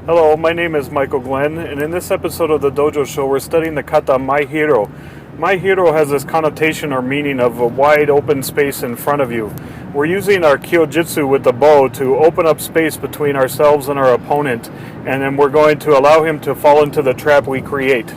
Hello, my name is Michael Glenn, and in this episode of the Dojo Show, we're studying the kata Maehiro. Maehiro has this connotation or meaning of a wide open space in front of you. We're using our Kyojitsu with the bow to open up space between ourselves and our opponent, and then we're going to allow him to fall into the trap we create.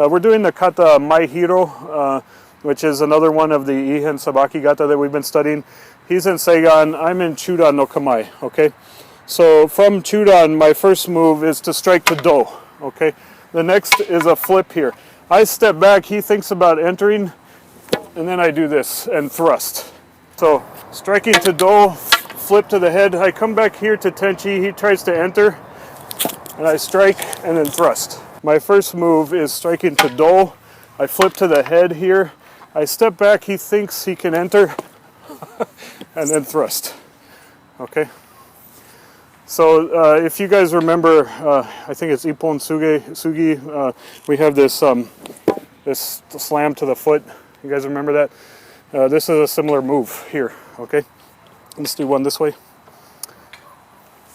We're doing the kata Maehiro, which is another one of the Ihan Sabaki kata that we've been studying. He's in Seigan, I'm in chudan no Kamae, okay? So from chudan, my first move is to strike to do, okay? The next is a flip here. I step back, he thinks about entering, and then I do this and thrust. So striking to do, flip to the head, I come back here to tenchi, he tries to enter, and I strike and then thrust. My first move is striking to do. I flip to the head here. I step back, he thinks he can enter, and then thrust. Okay? So if you guys remember, I think it's Ippon Sugi, we have this, this slam to the foot. You guys remember that? This is a similar move here, okay? Let's do one this way.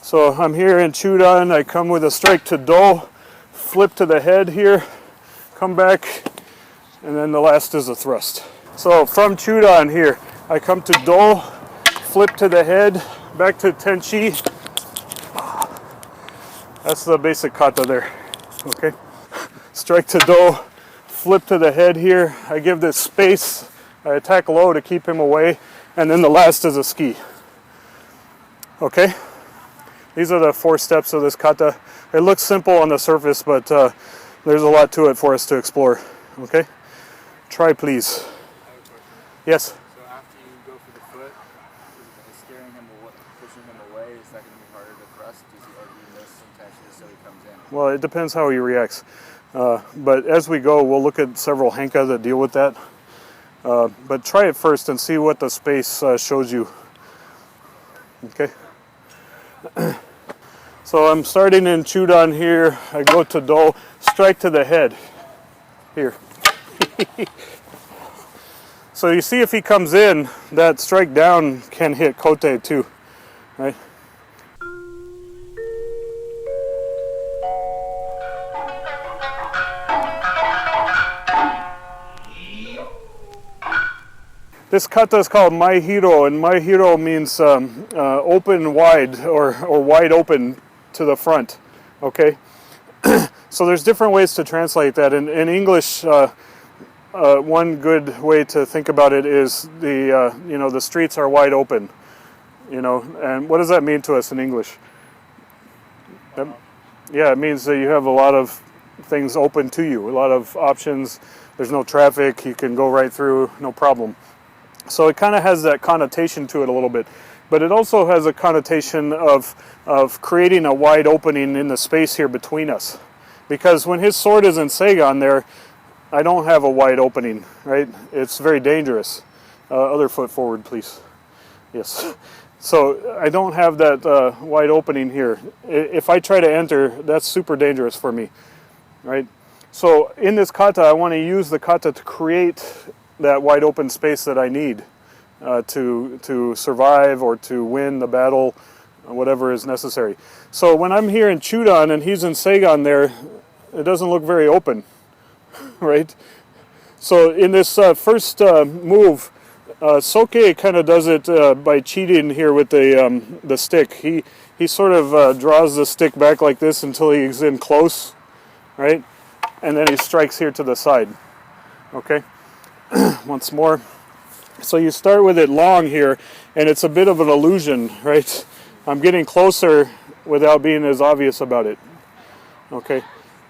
So I'm here in chudan, I come with a strike to do. Flip to the head here, come back, and then the last is a thrust. So from chudan here, I come to do, flip to the head, back to tenchi. That's the basic kata there, okay? Strike to do, flip to the head here, I give this space, I attack low to keep him away, and then the last is a ski. Okay? These are the 4 steps of this kata. It looks simple on the surface, but there's a lot to it for us to explore. Okay? Try, please. Yes? So after you go for the foot, scaring him, pushing him away, is that going to be harder to thrust? Or do you miss some tension so he comes in? Well, it depends how he reacts. But as we go, we'll look at several henka that deal with that. But try it first and see what the space shows you. Okay? So I'm starting in chudan here, I go to do, strike to the head, here. So you see if he comes in, that strike down can hit kote too, right? This kata is called Maehiro, and Maehiro means open wide or wide open to the front, okay? So there's different ways to translate that. In English, one good way to think about it is the streets are wide open, and what does that mean to us in English? Yeah, it means that you have a lot of things open to you, a lot of options, there's no traffic, you can go right through, no problem. So it kind of has that connotation to it a little bit, but it also has a connotation of creating a wide opening in the space here between us. Because when his sword is in Seigan there, I don't have a wide opening, right? It's very dangerous. Other foot forward, please. Yes. So I don't have that wide opening here. If I try to enter, that's super dangerous for me, right? So in this kata, I want to use the kata to create that wide open space that I need to survive or to win the battle, whatever is necessary. So when I'm here in chudan and he's in Seigan there, it doesn't look very open, right? So in this first move, Soke kind of does it by cheating here with the stick. He sort of draws the stick back like this until he's in close, right? And then he strikes here to the side. Okay, once more. So you start with it long here, and it's a bit of an illusion, right? I'm getting closer without being as obvious about it. Okay,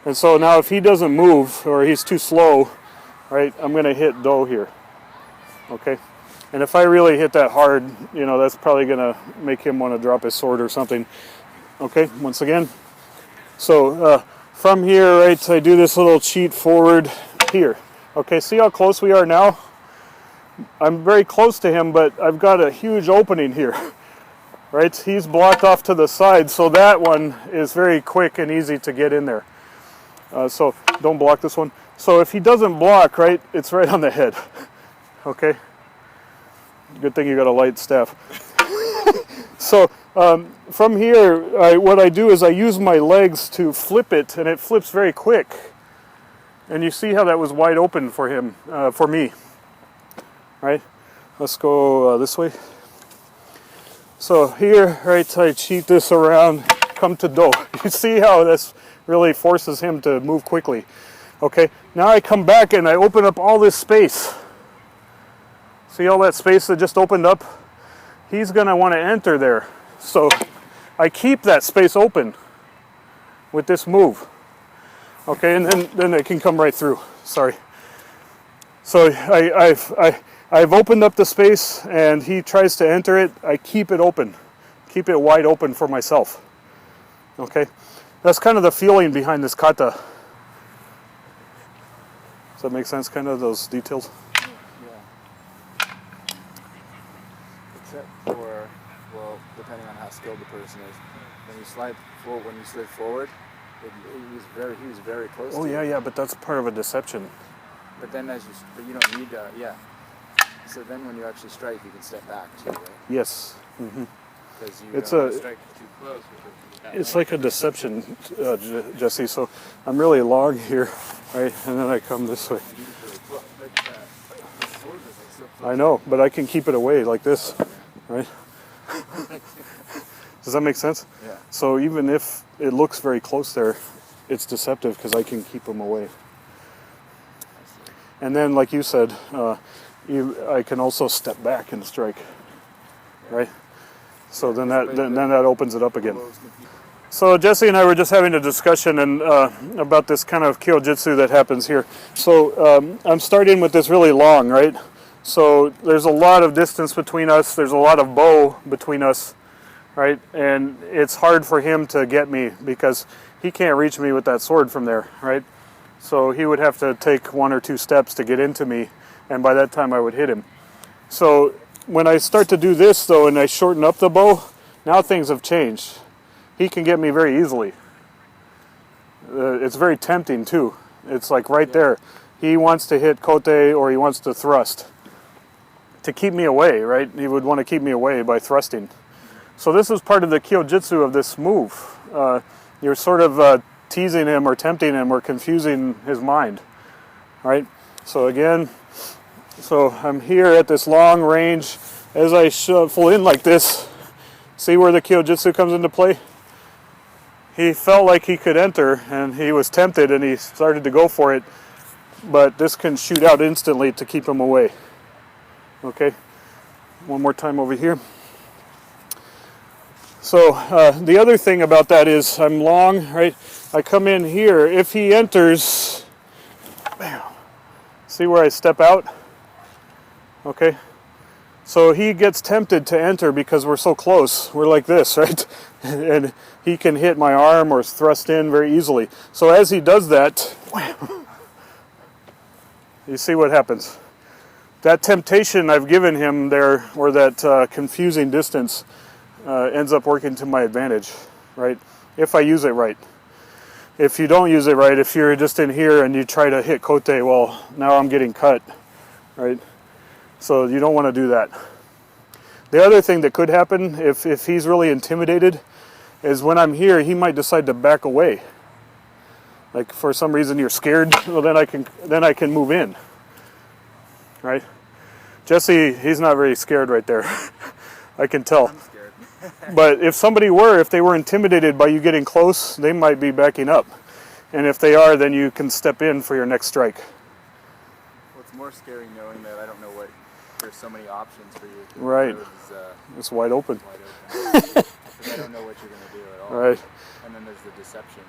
and so now if he doesn't move or he's too slow, right, I'm going to hit do here. Okay, and if I really hit that hard, you know, that's probably going to make him want to drop his sword or something. Okay, once again. So from here, right, I do this little cheat forward here. Okay, see how close we are now? I'm very close to him, but I've got a huge opening here. Right, he's blocked off to the side, so that one is very quick and easy to get in there. So don't block this one. So if he doesn't block, right, it's right on the head. Okay, good thing you got a light staff. So from here, what I do is I use my legs to flip it, and it flips very quick. And you see how that was wide open for him, for me. Right, let's go this way. So here, right, I cheat this around, come to do. You see how this really forces him to move quickly. Okay, now I come back and I open up all this space. See all that space that just opened up? He's going to want to enter there. So I keep that space open with this move. Okay, and then it can come right through. Sorry. So I've opened up the space and he tries to enter it. I keep it open. Keep it wide open for myself. Okay? That's kind of the feeling behind this kata. Does that make sense, kind of, those details? Yeah. Except for, well, depending on how skilled the person is. When you slide forward, he was very close to you. Yeah, but that's part of a deception. But then but you don't need yeah. So then when you actually strike, you can step back too, right? Yes. Mm-hmm. Because you don't strike too close. It's like a deception, Jesse. So I'm really long here, right? And then I come this way. I know, but I can keep it away like this, right? Does that make sense? Yeah. So even if it looks very close there, it's deceptive because I can keep them away. And then, like you said, I can also step back and strike, right? So then that opens it up again. So Jesse and I were just having a discussion about this kind of Kyojitsu that happens here. So I'm starting with this really long, right? So there's a lot of distance between us. There's a lot of bow between us, right? And it's hard for him to get me because he can't reach me with that sword from there, right? So he would have to take 1 or 2 steps to get into me, and by that time I would hit him. So when I start to do this though, and I shorten up the bow, now things have changed. He can get me very easily. It's very tempting too. It's like right there. He wants to hit kote or he wants to thrust to keep me away, right? He would want to keep me away by thrusting. So this is part of the Kyojitsu of this move. You're sort of teasing him or tempting him or confusing his mind, right? So again, I'm here at this long range. As I shuffle in like this, see where the Kyojitsu comes into play? He felt like he could enter and he was tempted and he started to go for it, but this can shoot out instantly to keep him away. Okay, one more time over here. So the other thing about that is I'm long, right? I come in here. If he enters, bam, see where I step out? Okay. So he gets tempted to enter because we're so close. We're like this, right? And he can hit my arm or thrust in very easily. So as he does that, wham, you see what happens. That temptation I've given him there, or that confusing distance, ends up working to my advantage, right? If I use it right. If you don't use it right, if you're just in here and you try to hit kote, well, now I'm getting cut, right? So you don't want to do that. The other thing that could happen, if he's really intimidated, is when I'm here, he might decide to back away. Like for some reason you're scared, well then I can move in, right? Jesse, he's not very scared right there. I can tell. I'm scared. But if they were intimidated by you getting close, they might be backing up. And if they are, then you can step in for your next strike. Well, it's more scary knowing that I don't know what, there's so many options for you. Right. It's wide open. Because I don't know what you're going to do at all. Right. And then there's the deception.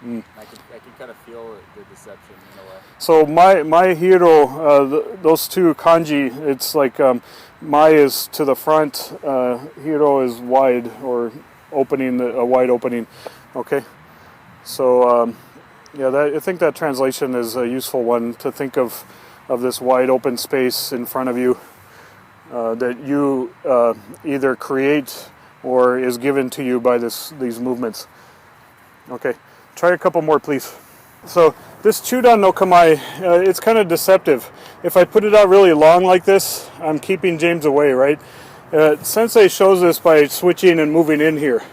Mm. I can kind of feel the deception in a way. So Maehiro, those two kanji, it's like Mai is to the front, Hiro is wide, or opening, a wide opening. Okay. So yeah, I think that translation is a useful one to think of this wide open space in front of you that you either create or is given to you by these movements. Okay, try a couple more, please. So this chudan no kamae, it's kind of deceptive. If I put it out really long like this, I'm keeping James away, right? Sensei shows this by switching and moving in here.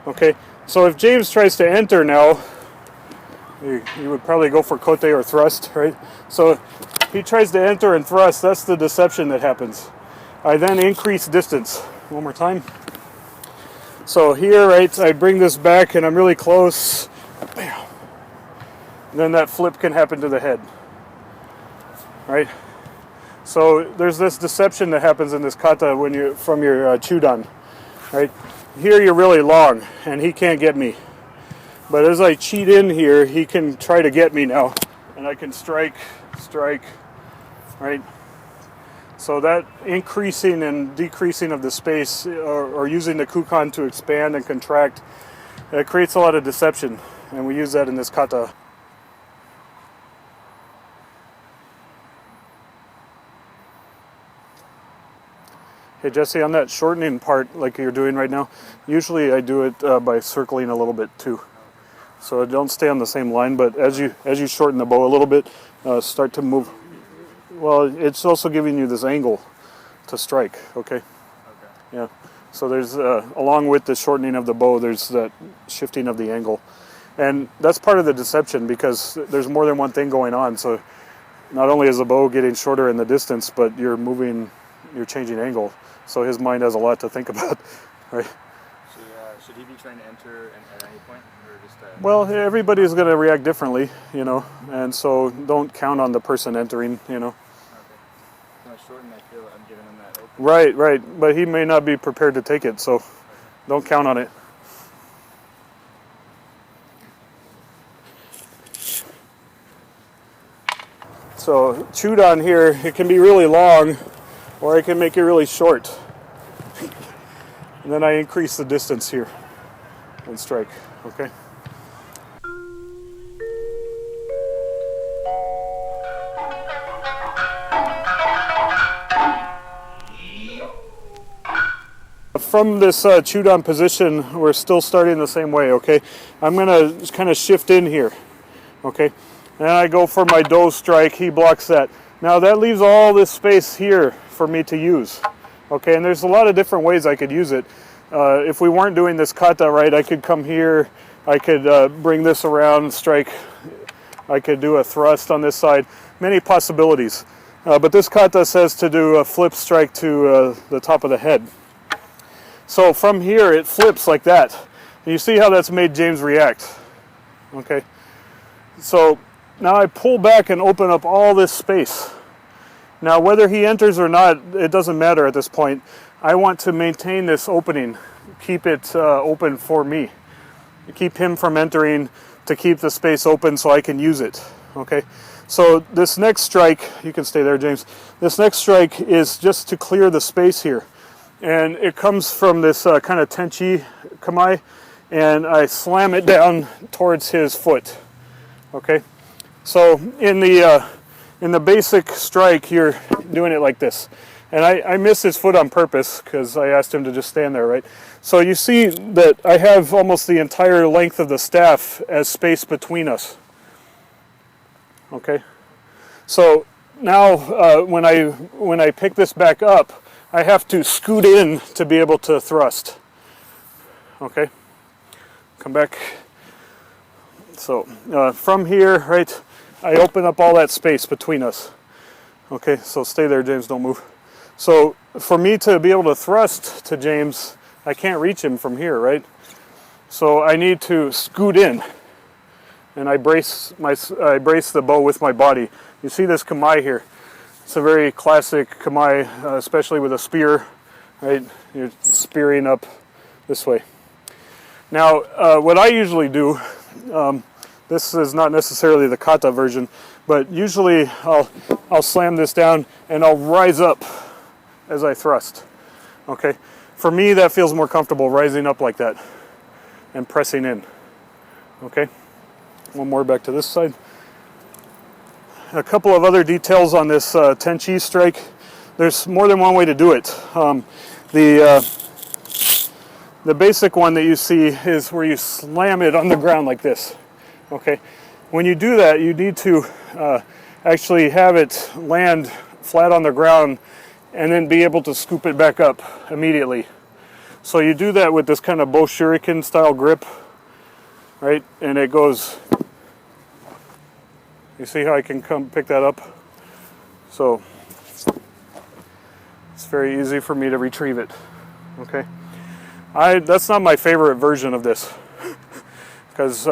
Okay, so if James tries to enter now, you would probably go for kote or thrust, right? So he tries to enter and thrust, that's the deception that happens. I then increase distance. One more time. So here, right, I bring this back and I'm really close. Bam. Then that flip can happen to the head, right? So there's this deception that happens in this kata when you from your chudan, right? Here you're really long and he can't get me. But as I cheat in here, he can try to get me now. And I can strike, right? So that increasing and decreasing of the space, or using the kukan to expand and contract, it creates a lot of deception. And we use that in this kata. Hey Jesse, on that shortening part like you're doing right now, usually I do it by circling a little bit too. So don't stay on the same line, but as you shorten the bow a little bit, start to move. Well, it's also giving you this angle to strike, okay? Okay. Yeah. So there's, along with the shortening of the bow, there's that shifting of the angle. And that's part of the deception because there's more than one thing going on. So not only is the bow getting shorter in the distance, but you're changing angle. So his mind has a lot to think about, right? Should he be trying to enter at any point? Or just, Well, everybody's going to react differently, you know, and so don't count on the person entering, you know. Okay. When I shorten, I feel I'm giving him that open. Right, but he may not be prepared to take it, so don't count on it. So chudan here, it can be really long, or I can make it really short. And then I increase the distance here and strike, okay? From this chudan position, we're still starting the same way, okay? I'm gonna just kind of shift in here, okay? And I go for my do strike, he blocks that. Now that leaves all this space here for me to use, okay? And there's a lot of different ways I could use it. If we weren't doing this kata right, I could come here, I could bring this around, strike, I could do a thrust on this side, many possibilities. But this kata says to do a flip strike to the top of the head. So from here it flips like that. And you see how that's made James react, okay? So now I pull back and open up all this space. Now whether he enters or not, it doesn't matter at this point. I want to maintain this opening, keep it open for me. Keep him from entering, to keep the space open so I can use it, okay? So this next strike, you can stay there, James. This next strike is just to clear the space here. And it comes from this kind of tenchi kamae, and I slam it down towards his foot, okay? So in the basic strike, you're doing it like this. And I missed his foot on purpose because I asked him to just stand there, right? So you see that I have almost the entire length of the staff as space between us. Okay? So now when I pick this back up, I have to scoot in to be able to thrust. Okay? Come back. So from here, right, I open up all that space between us. Okay, so stay there, James, don't move. So for me to be able to thrust to James, I can't reach him from here, right? So I need to scoot in, and I brace the bow with my body. You see this kamae here. It's a very classic kamae, especially with a spear, right? You're spearing up this way. Now, what I usually do, this is not necessarily the kata version, but usually I'll slam this down and I'll rise up as I thrust. Okay, for me that feels more comfortable, rising up like that and pressing in. Okay, one more back to this side. A couple of other details on this tenchi strike. There's more than one way to do it. The basic one that you see is where you slam it on the ground like this. Okay, when you do that, you need to actually have it land flat on the ground and then be able to scoop it back up immediately. So you do that with this kind of bow shuriken style grip, right? And it goes, you see how I can come pick that up? So it's very easy for me to retrieve it. Okay, that's not my favorite version of this, because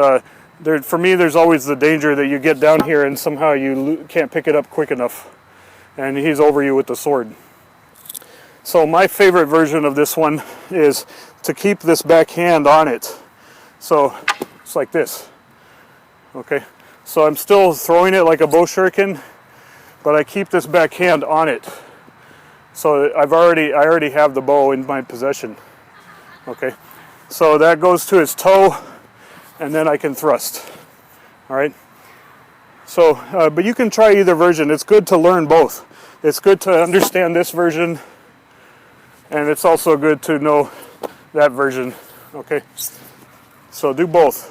for me there's always the danger that you get down here and somehow you can't pick it up quick enough and he's over you with the sword. So my favorite version of this one is to keep this back hand on it. So it's like this. Okay, so I'm still throwing it like a bow shuriken, but I keep this back hand on it. So I already have the bow in my possession. Okay, so that goes to his toe, and then I can thrust. All right. So, but you can try either version. It's good to learn both. It's good to understand this version, and it's also good to know that version. Okay. So do both.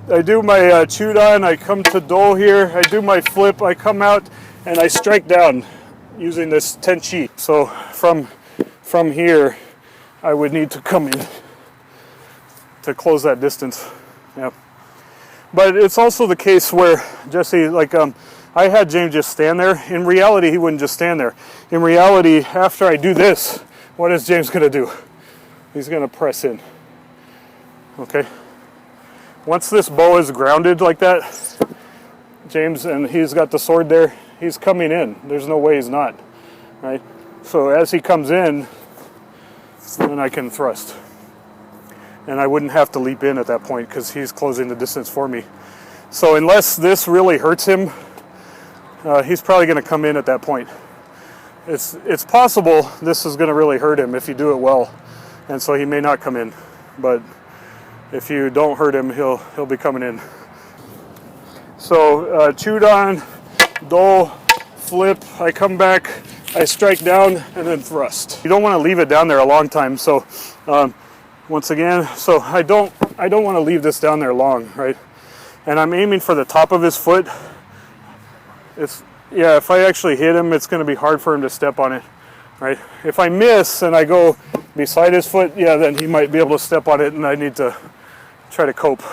I do my chudan. I come to do here. I do my flip. I come out and I strike down using this tenchi. So from here, I would need to come in to close that distance. Yeah. But it's also the case where Jesse, like I had James just stand there. In reality, he wouldn't just stand there. In reality, after I do this, what is James going to do? He's going to press in. Okay. Once this bow is grounded like that, James, and he's got the sword there, he's coming in. There's no way he's not. Right? So as he comes in, then I can thrust. And I wouldn't have to leap in at that point because he's closing the distance for me. So unless this really hurts him, he's probably going to come in at that point. It's possible this is going to really hurt him if you do it well, and so he may not come in. But if you don't hurt him, he'll be coming in. So chudan, do, flip. I come back, I strike down, and then thrust. You don't want to leave it down there a long time. So. Once again, so I don't want to leave this down there long, right? And I'm aiming for the top of his foot. If I actually hit him, it's going to be hard for him to step on it, right? If I miss and I go beside his foot, yeah, then he might be able to step on it and I need to try to cope.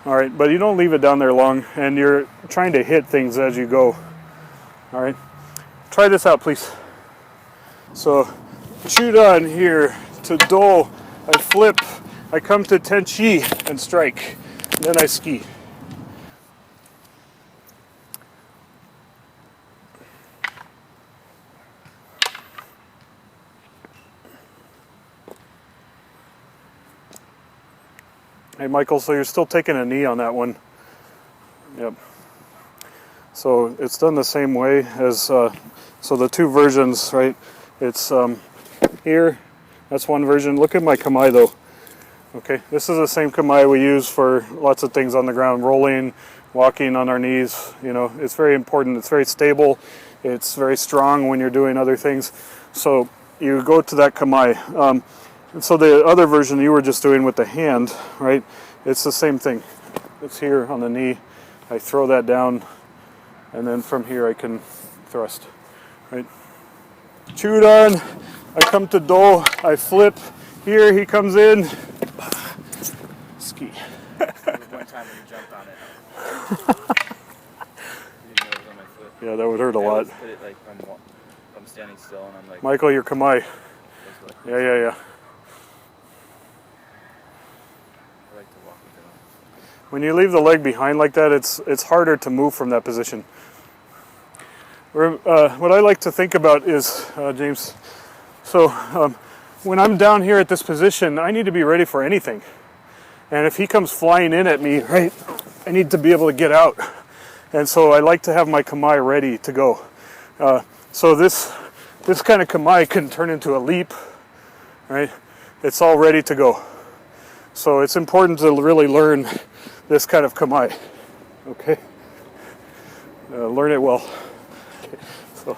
All right, but you don't leave it down there long, and you're trying to hit things as you go. All right, try this out, please. So chudan here. To do, I flip, I come to tenchi and strike, then I ski. Hey Michael, so you're still taking a knee on that one. Yep. So it's done the same way as, so the two versions, right? It's here. That's one version. Look at my kamae though. Okay, this is the same kamae we use for lots of things on the ground, rolling, walking on our knees. You know, it's very important. It's very stable. It's very strong when you're doing other things. So you go to that kamae. And so the other version you were just doing with the hand, right? It's the same thing. It's here on the knee. I throw that down, and then from here I can thrust, right? Chudan. I come to do, I flip, here he comes in, ski. There was one time when you jumped on it. You didn't know it was on my foot. Yeah, that would hurt a I lot. always put it like I'm standing still and I'm like. Michael, you're Kamae. Yeah. I like to walk with it on. When you leave the leg behind like that, it's harder to move from that position. What I like to think about is, James, so when I'm down here at this position, I need to be ready for anything. And if he comes flying in at me, right, I need to be able to get out. And so I like to have my Kamae ready to go. So this kind of Kamae can turn into a leap, right? It's all ready to go. So it's important to really learn this kind of Kamae, okay? Learn it well. Okay. So,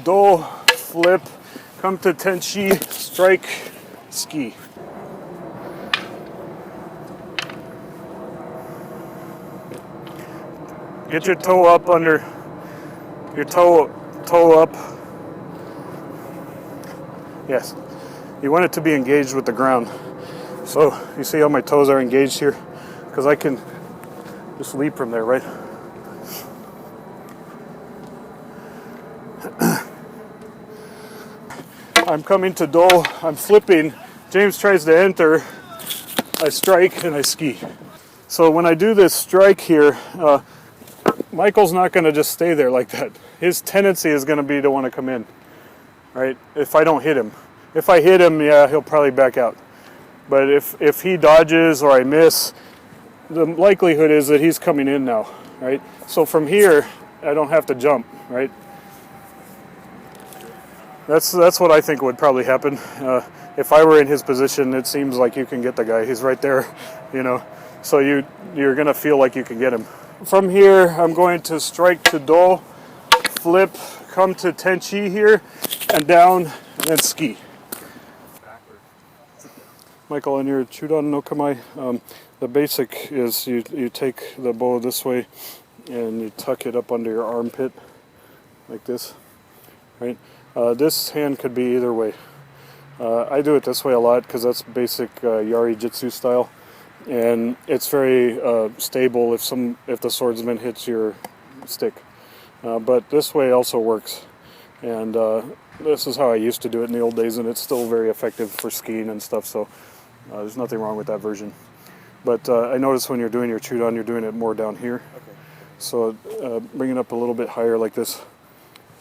do, flip, come to tenshi, strike, ski. Get your toe up under, your toe up. Yes, you want it to be engaged with the ground. So you see how my toes are engaged here? Because I can just leap from there, right? I'm coming to do, I'm flipping, James tries to enter, I strike and I ski. So when I do this strike here, Michael's not going to just stay there like that. His tendency is going to be to want to come in, right? If I don't hit him. If I hit him, yeah, he'll probably back out. But if he dodges or I miss, the likelihood is that he's coming in now, right? So from here, I don't have to jump, right? That's what I think would probably happen. If I were in his position, it seems like you can get the guy. He's right there, you know. So you're going to feel like you can get him. From here, I'm going to strike to do, flip, come to tenshi here, and down, and then ski. Michael, on your chudan no kamae, the basic is you take the bow this way, and you tuck it up under your armpit, like this, right? This hand could be either way. I do it this way a lot because that's basic yari jitsu style. And it's very stable if the swordsman hits your stick. But this way also works. And this is how I used to do it in the old days, and it's still very effective for skiing and stuff, so there's nothing wrong with that version. But I notice when you're doing your chudan, you're doing it more down here. Okay. So bring it up a little bit higher like this.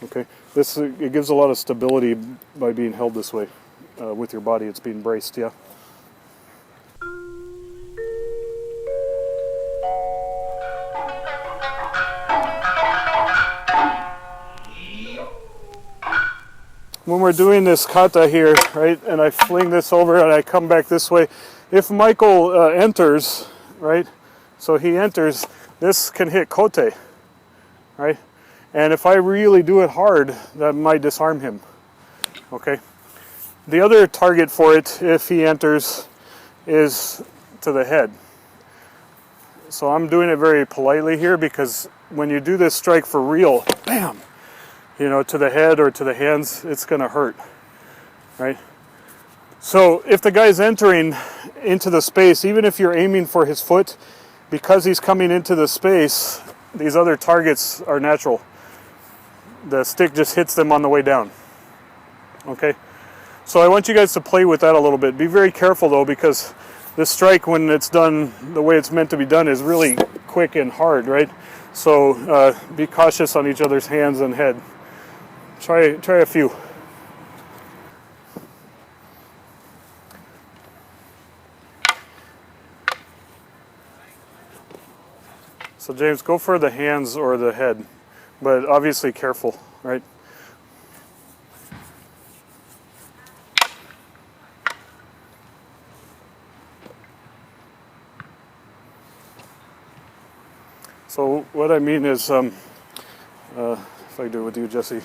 Okay. It gives a lot of stability by being held this way with your body. It's being braced, yeah. When we're doing this kata here, right, and I fling this over and I come back this way, if Michael enters, right, so he enters, this can hit kote, right, and if I really do it hard, that might disarm him, okay. The other target for it, if he enters, is to the head. So I'm doing it very politely here because when you do this strike for real, bam, you know, to the head or to the hands, it's going to hurt, right? So if the guy's entering into the space, even if you're aiming for his foot, because he's coming into the space, these other targets are natural. The stick just hits them on the way down, okay? So I want you guys to play with that a little bit. Be very careful though, because this strike, when it's done the way it's meant to be done, is really quick and hard, right? So be cautious on each other's hands and head. Try a few. So James, go for the hands or the head, but obviously careful, right? So what I mean is, if I do it with you, Jesse.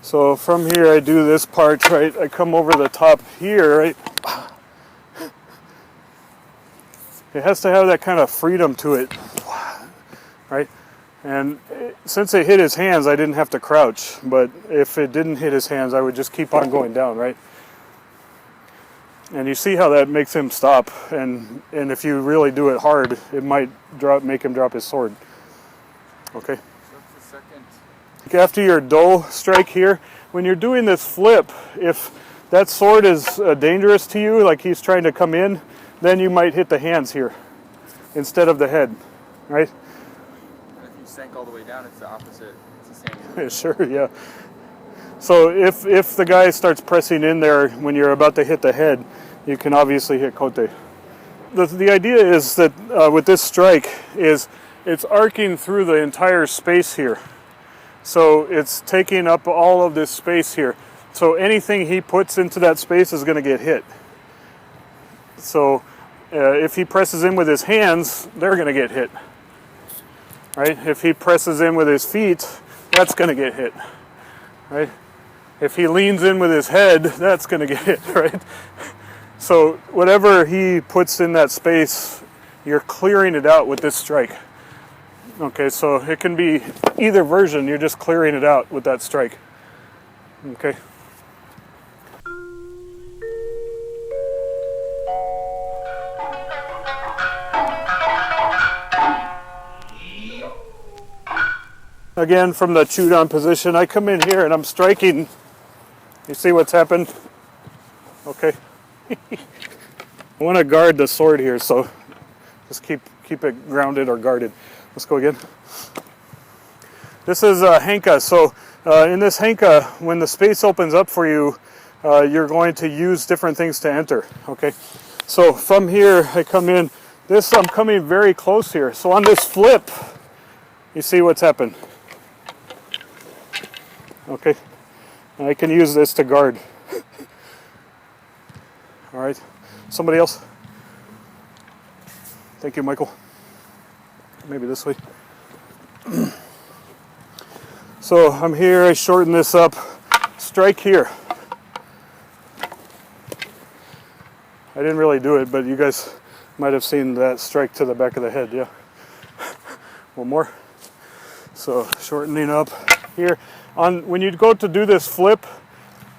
So from here I do this part, right? I come over the top here, right? It has to have that kind of freedom to it, right? And since it hit his hands, I didn't have to crouch. But if it didn't hit his hands, I would just keep on going down, right? And you see how that makes him stop. And if you really do it hard, it might make him drop his sword. Okay. So that's the second. After your do strike here, when you're doing this flip, if that sword is dangerous to you, like he's trying to come in, then you might hit the hands here instead of the head, right? And if you sank all the way down, it's the opposite. It's the same. Sure, yeah. So if the guy starts pressing in there when you're about to hit the head, you can obviously hit kote. The idea is that with this strike is it's arcing through the entire space here. So it's taking up all of this space here. So anything he puts into that space is going to get hit. So if he presses in with his hands, they're going to get hit. Right? If he presses in with his feet, that's going to get hit. Right? If he leans in with his head, that's going to get hit, right? So whatever he puts in that space, you're clearing it out with this strike. Okay, so it can be either version, you're just clearing it out with that strike. Okay. Again, from the chudan position, I come in here and I'm striking. You see what's happened? Okay. I want to guard the sword here, so just keep it grounded or guarded. Let's go again. This is henka. So in this henka, when the space opens up for you, you're going to use different things to enter. Okay. So from here, I come in. I'm coming very close here. So on this flip, you see what's happened. Okay. And I can use this to guard. All right. Somebody else? Thank you, Michael. Maybe this way. So I'm here, I shorten this up. Strike here. I didn't really do it, but you guys might have seen that strike to the back of the head, yeah. One more. So shortening up here. When you go to do this flip,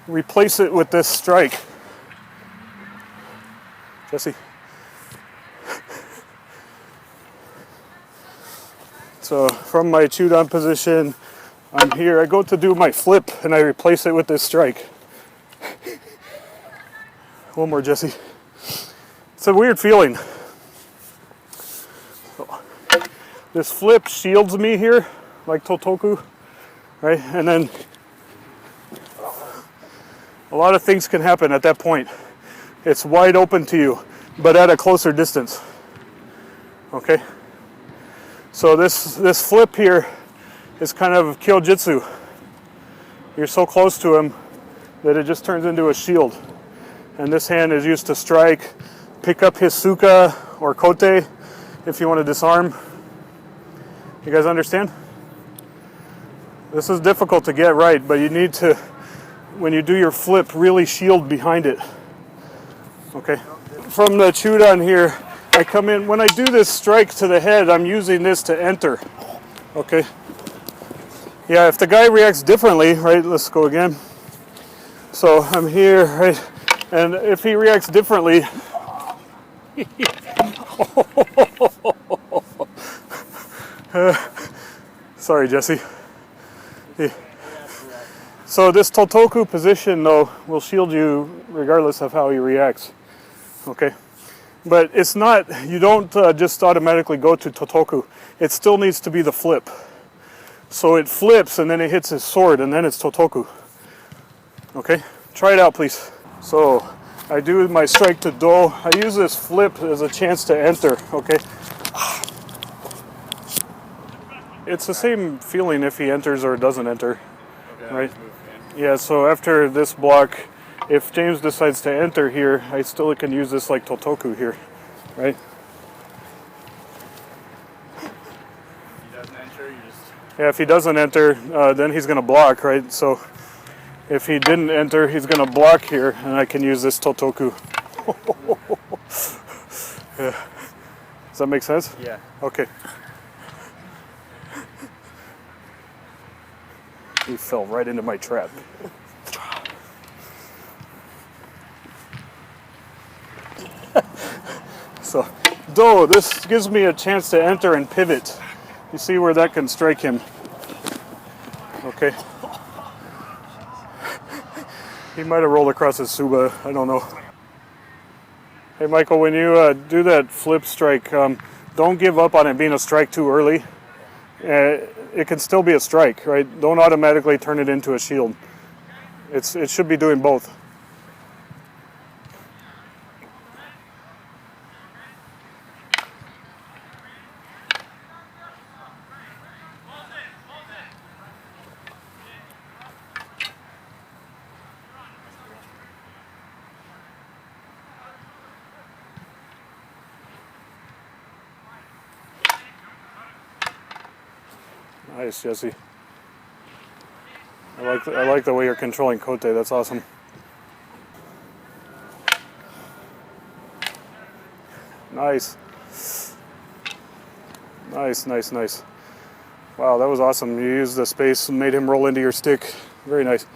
replace it with this strike. Jesse. So from my chudan position, I'm here. I go to do my flip and I replace it with this strike. One more, Jesse. It's a weird feeling. So, this flip shields me here, like Totoku, right? And then a lot of things can happen at that point. It's wide open to you, but at a closer distance. Okay? So this flip here is kind of Kyojitsu. You're so close to him that it just turns into a shield. And this hand is used to strike, pick up his suka or kote if you want to disarm. You guys understand? This is difficult to get right, but you need to, when you do your flip, really shield behind it. Okay. From the chudan here, I come in. When I do this strike to the head, I'm using this to enter. Okay. Yeah, if the guy reacts differently, right, let's go again. So I'm here, right, and if he reacts differently, sorry, Jesse. Yeah. So this Totoku position, though, will shield you regardless of how he reacts. Okay, but it's not, you don't just automatically go to Totoku. It still needs to be the flip. So it flips and then it hits his sword and then it's Totoku. Okay, try it out, please. So I do my strike to do. I use this flip as a chance to enter. Okay, it's the same feeling if he enters or doesn't enter. Okay, right? Yeah, so after this block, if James decides to enter here, I still can use this like Totoku here, right? If he doesn't enter, you just... Yeah, if he doesn't enter, then he's going to block, right? So if he didn't enter, he's going to block here, and I can use this Totoku. Yeah. Does that make sense? Yeah. Okay. He fell right into my trap. So, this gives me a chance to enter and pivot. You see where that can strike him. Okay. He might have rolled across his suba. I don't know. Hey, Michael, when you do that flip strike, don't give up on it being a strike too early. It can still be a strike, right? Don't automatically turn it into a shield. It should be doing both. Nice, Jesse. I like the way you're controlling kote. That's awesome. Nice. Nice. Wow, that was awesome. You used the space and made him roll into your stick. Very nice.